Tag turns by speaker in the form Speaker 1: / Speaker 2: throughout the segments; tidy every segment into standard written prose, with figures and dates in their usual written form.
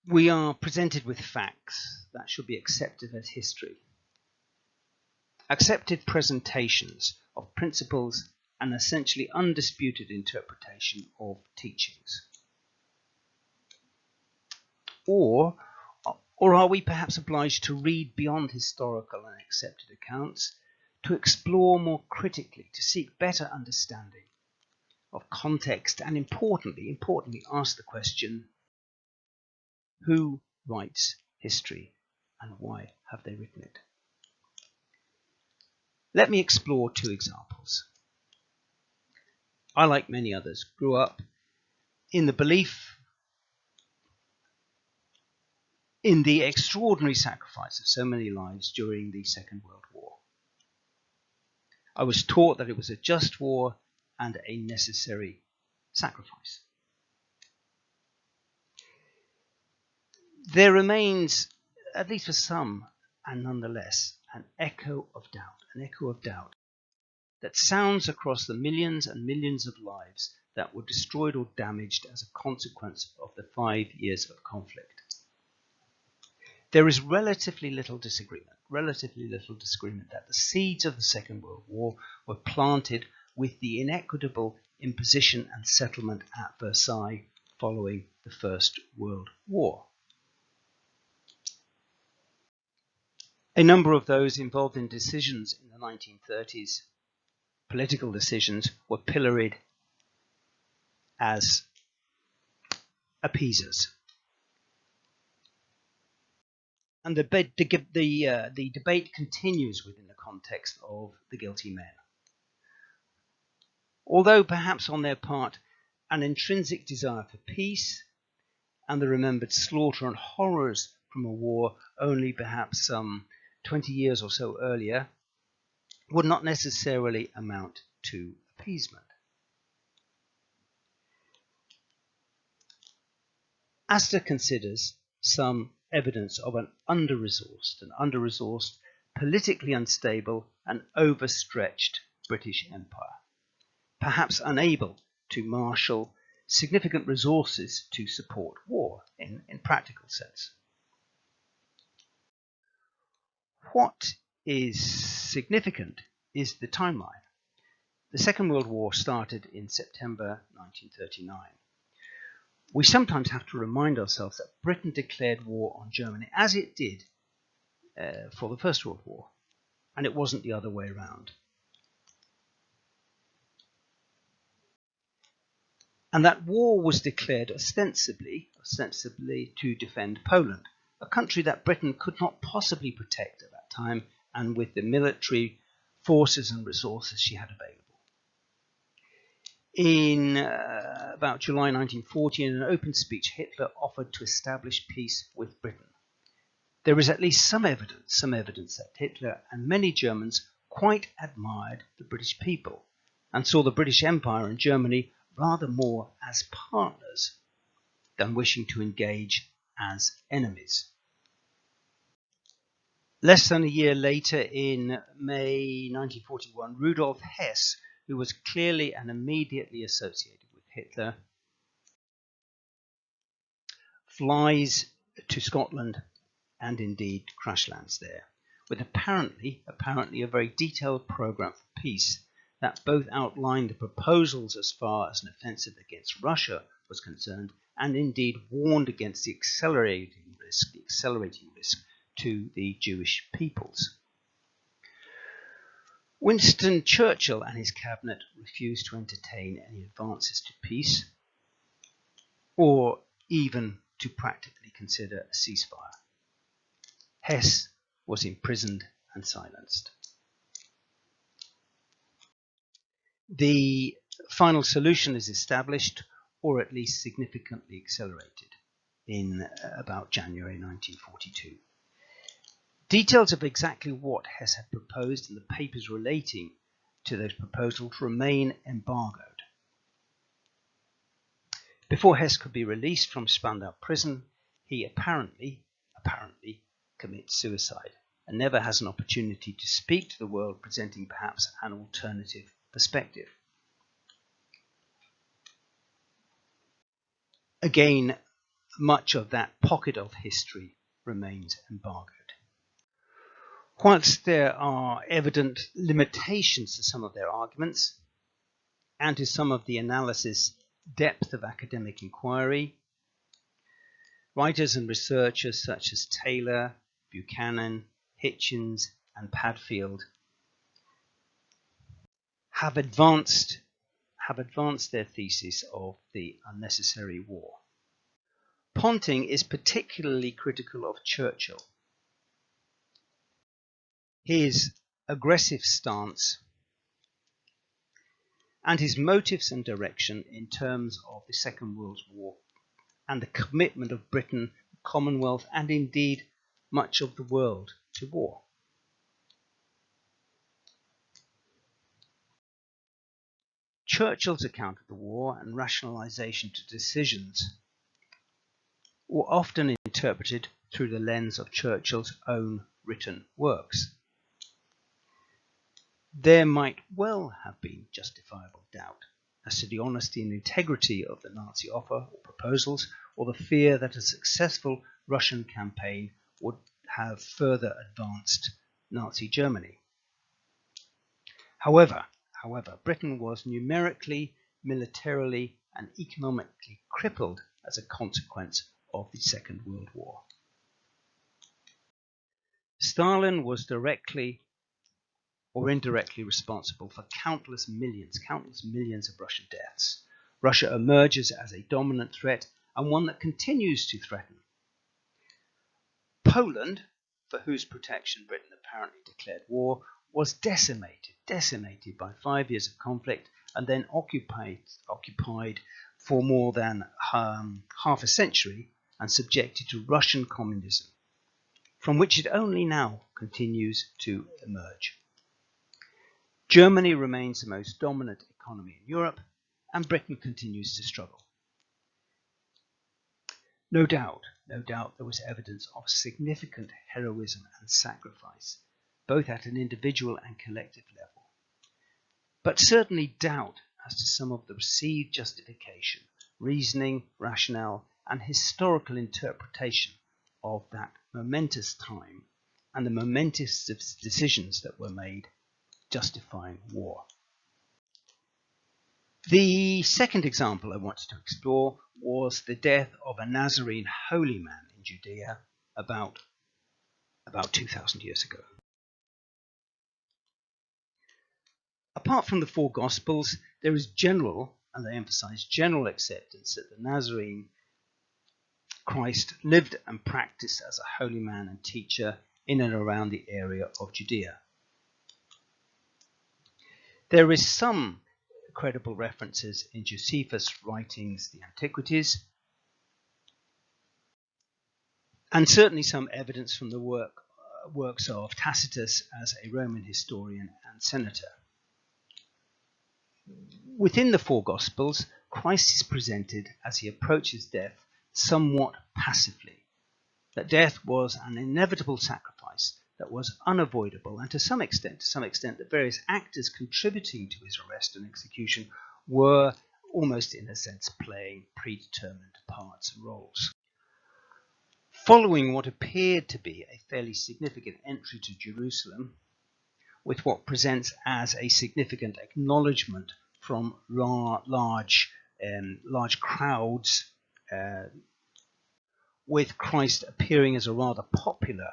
Speaker 1: We are presented with facts that should be accepted as history. Accepted presentations of principles and essentially undisputed interpretation of teachings. Or are we perhaps obliged to read beyond historical and accepted accounts, to explore more critically, to seek better understanding of context, and importantly ask the question, who writes history and why have they written it? Let me explore two examples. I, like many others, grew up in the belief in the extraordinary sacrifice of so many lives during the Second World War. I was taught that it was a just war and a necessary sacrifice. There remains, at least for some, and nonetheless, an echo of doubt that sounds across the millions and millions of lives that were destroyed or damaged as a consequence of the 5 years of conflict. There is relatively little disagreement that the seeds of the Second World War were planted with the inequitable imposition and settlement at Versailles following the First World War. A number of those involved in decisions in the 1930s, political decisions, were pilloried as appeasers. And the debate continues within the context of the guilty men. Although perhaps on their part an intrinsic desire for peace and the remembered slaughter and horrors from a war only perhaps some 20 years or so earlier would not necessarily amount to appeasement. Astor considers some evidence of an under-resourced, politically unstable and overstretched British Empire, perhaps unable to marshal significant resources to support war in practical sense. What is significant is the timeline. The Second World War started in September 1939. We sometimes have to remind ourselves that Britain declared war on Germany, as it did for the First World War, and it wasn't the other way around. And that war was declared ostensibly to defend Poland, a country that Britain could not possibly protect at that time, and with the military forces and resources she had available. In about July 1940, in an open speech, Hitler offered to establish peace with Britain. There is at least some evidence that Hitler and many Germans quite admired the British people and saw the British Empire and Germany rather more as partners than wishing to engage as enemies. Less than a year later, in May 1941, Rudolf Hess, who was clearly and immediately associated with Hitler, flies to Scotland and indeed crash lands there, with apparently a very detailed program for peace that both outlined the proposals as far as an offensive against Russia was concerned, and indeed warned against the accelerating risk to the Jewish peoples. Winston Churchill and his cabinet refused to entertain any advances to peace, or even to practically consider a ceasefire. Hess was imprisoned and silenced. The final solution is established, or at least significantly accelerated, in about January 1942. Details of exactly what Hess had proposed and the papers relating to those proposals remain embargoed. Before Hess could be released from Spandau prison, he apparently commits suicide and never has an opportunity to speak to the world, presenting perhaps an alternative perspective. Again, much of that pocket of history remains embargoed. Whilst there are evident limitations to some of their arguments and to some of the analysis depth of academic inquiry, writers and researchers such as Taylor, Buchanan, Hitchens, and Padfield have advanced their thesis of the unnecessary war. Ponting is particularly critical of Churchill. His aggressive stance and his motives and direction in terms of the Second World War and the commitment of Britain, the Commonwealth, and indeed much of the world to war. Churchill's account of the war and rationalization to decisions were often interpreted through the lens of Churchill's own written works. There might well have been justifiable doubt as to the honesty and integrity of the Nazi offer or proposals, or the fear that a successful Russian campaign would have further advanced Nazi Germany. However, Britain was numerically, militarily, and economically crippled as a consequence of the Second World War. Stalin was directly or indirectly responsible for countless millions of Russian deaths. Russia emerges as a dominant threat and one that continues to threaten. Poland, for whose protection Britain apparently declared war, was decimated by 5 years of conflict and then occupied for more than half a century and subjected to Russian communism, from which it only now continues to emerge. Germany remains the most dominant economy in Europe, and Britain continues to struggle. No doubt there was evidence of significant heroism and sacrifice, both at an individual and collective level, but certainly doubt as to some of the received justification, reasoning, rationale, and historical interpretation of that momentous time and the momentous decisions that were made justifying war. The second example I wanted to explore was the death of a Nazarene holy man in Judea about 2,000 years ago. Apart from the four Gospels, there is general, and they emphasize general acceptance that the Nazarene Christ lived and practiced as a holy man and teacher in and around the area of Judea. There is some credible references in Josephus' writings, the Antiquities, and certainly some evidence from the works of Tacitus as a Roman historian and senator. Within the four Gospels, Christ is presented as he approaches death somewhat passively, that death was an inevitable sacrifice that was unavoidable, and to some extent the various actors contributing to his arrest and execution were almost in a sense playing predetermined parts and roles. Following what appeared to be a fairly significant entry to Jerusalem, with what presents as a significant acknowledgement from large crowds, with Christ appearing as a rather popular,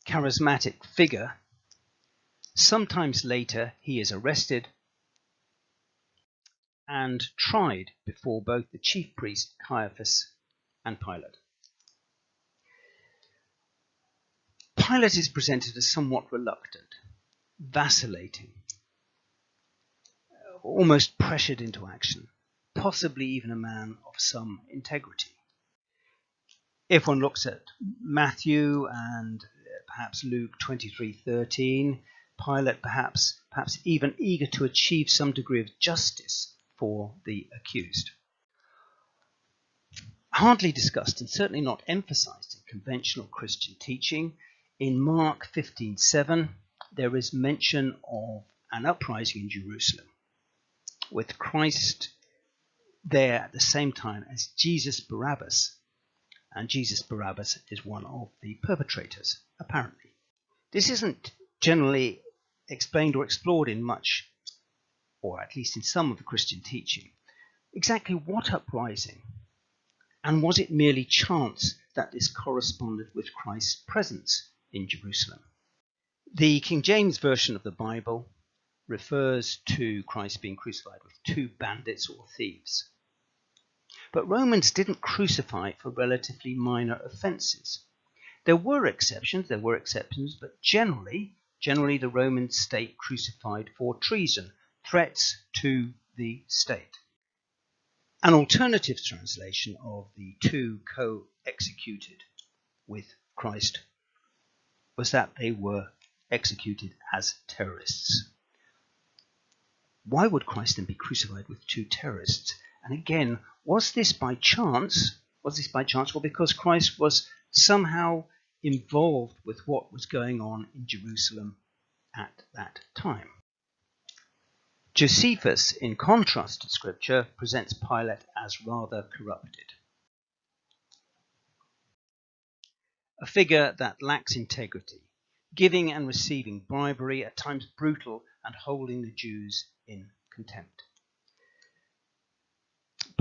Speaker 1: charismatic figure, sometimes later he is arrested and tried before both the chief priest Caiaphas and Pilate. Pilate is presented as somewhat reluctant, vacillating, almost pressured into action, possibly even a man of some integrity. If one looks at Matthew and perhaps Luke 23:13, Pilate perhaps even eager to achieve some degree of justice for the accused. Hardly discussed and certainly not emphasized in conventional Christian teaching, in Mark 15:7 there is mention of an uprising in Jerusalem, with Christ there at the same time as Jesus Barabbas and Jesus Barabbas is one of the perpetrators, apparently. This isn't generally explained or explored in much, or at least in some of the Christian teaching. Exactly what uprising? And was it merely chance that this corresponded with Christ's presence in Jerusalem? The King James Version of the Bible refers to Christ being crucified with two bandits or thieves. But Romans didn't crucify for relatively minor offences. There were exceptions, but generally the Roman state crucified for treason, threats to the state. An alternative translation of the two co-executed with Christ was that they were executed as terrorists. Why would Christ then be crucified with two terrorists? And again, was this by chance? Or because Christ was somehow involved with what was going on in Jerusalem at that time? Josephus, in contrast to Scripture, presents Pilate as rather corrupted. A figure that lacks integrity, giving and receiving bribery, at times brutal, and holding the Jews in contempt.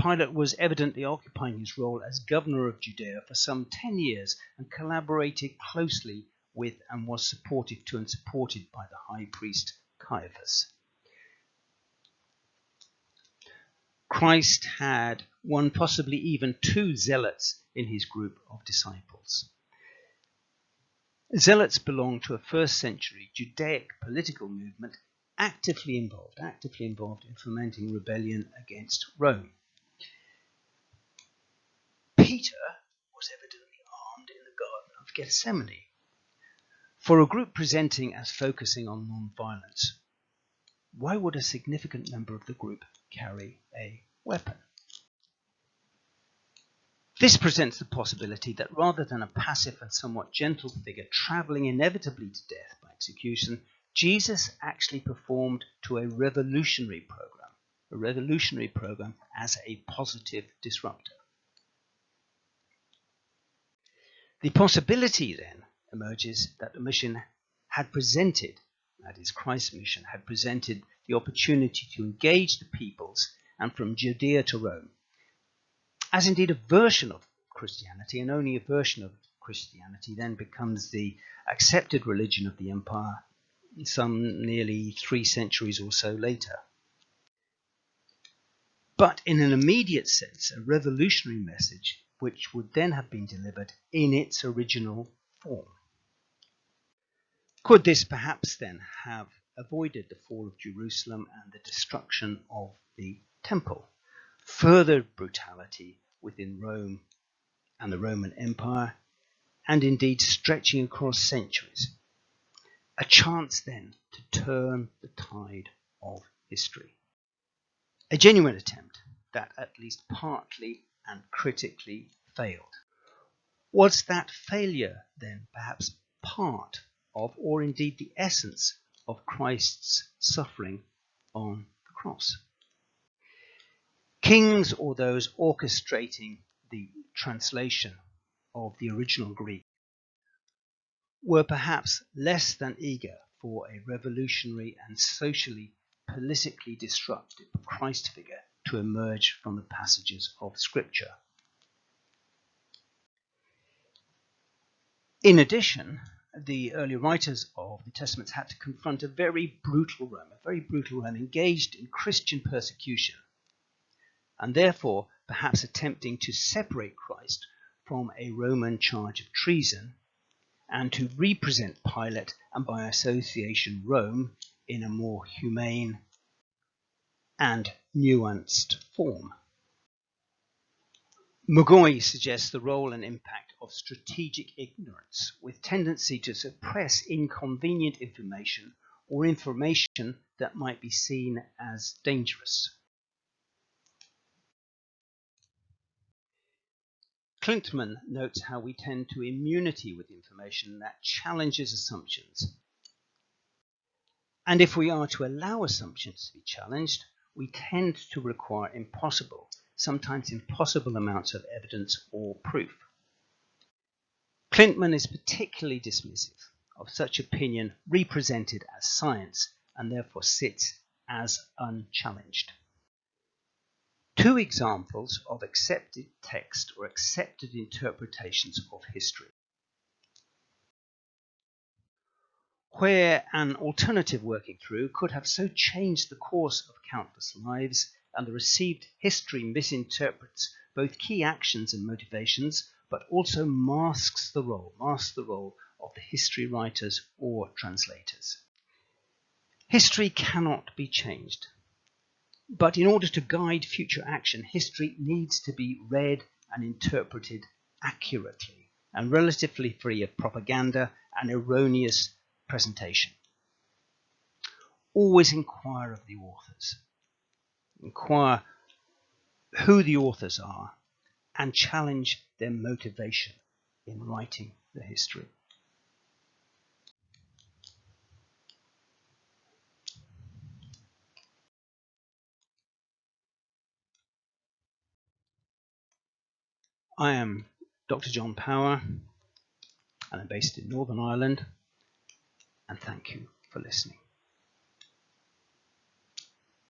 Speaker 1: Pilate was evidently occupying his role as governor of Judea for some 10 years and collaborated closely with and was supported by the high priest Caiaphas. Christ had one, possibly even two zealots in his group of disciples. Zealots belonged to a first century Judaic political movement actively involved in fomenting rebellion against Rome. Peter was evidently armed in the Garden of Gethsemane. For a group presenting as focusing on non-violence, why would a significant member of the group carry a weapon? This presents the possibility that rather than a passive and somewhat gentle figure travelling inevitably to death by execution, Jesus actually performed to a revolutionary program as a positive disruptor. The possibility then emerges that the mission had presented, that is, Christ's mission had presented the opportunity to engage the peoples and from Judea to Rome, as indeed a version of Christianity, and only a version of Christianity then becomes the accepted religion of the empire some nearly 3 centuries or so later. But in an immediate sense, a revolutionary message which would then have been delivered in its original form. Could this perhaps then have avoided the fall of Jerusalem and the destruction of the temple? Further brutality within Rome and the Roman Empire, and indeed stretching across centuries. A chance then to turn the tide of history. A genuine attempt that at least partly and critically failed. Was that failure then perhaps part of, or indeed the essence of, Christ's suffering on the cross? Kings, or those orchestrating the translation of the original Greek, were perhaps less than eager for a revolutionary and socially, politically disruptive Christ figure to emerge from the passages of Scripture. In addition, the early writers of the Testaments had to confront a very brutal Rome engaged in Christian persecution, and therefore perhaps attempting to separate Christ from a Roman charge of treason and to represent Pilate and by association Rome in a more humane and nuanced form. Mogoy suggests the role and impact of strategic ignorance with tendency to suppress inconvenient information or information that might be seen as dangerous. Klintman notes how we tend to immunity with information that challenges assumptions. And if we are to allow assumptions to be challenged, we tend to require sometimes impossible amounts of evidence or proof. Klintman is particularly dismissive of such opinion represented as science, and therefore sits as unchallenged. Two examples of accepted text or accepted interpretations of history. Where an alternative working through could have so changed the course of countless lives, and the received history misinterprets both key actions and motivations, but also masks the role of the history writers or translators. History cannot be changed, but in order to guide future action, history needs to be read and interpreted accurately and relatively free of propaganda and erroneous presentation. Always inquire of the authors. Inquire who the authors are and challenge their motivation in writing the history. I am Dr. John Power, and I'm based in Northern Ireland, and thank you for listening.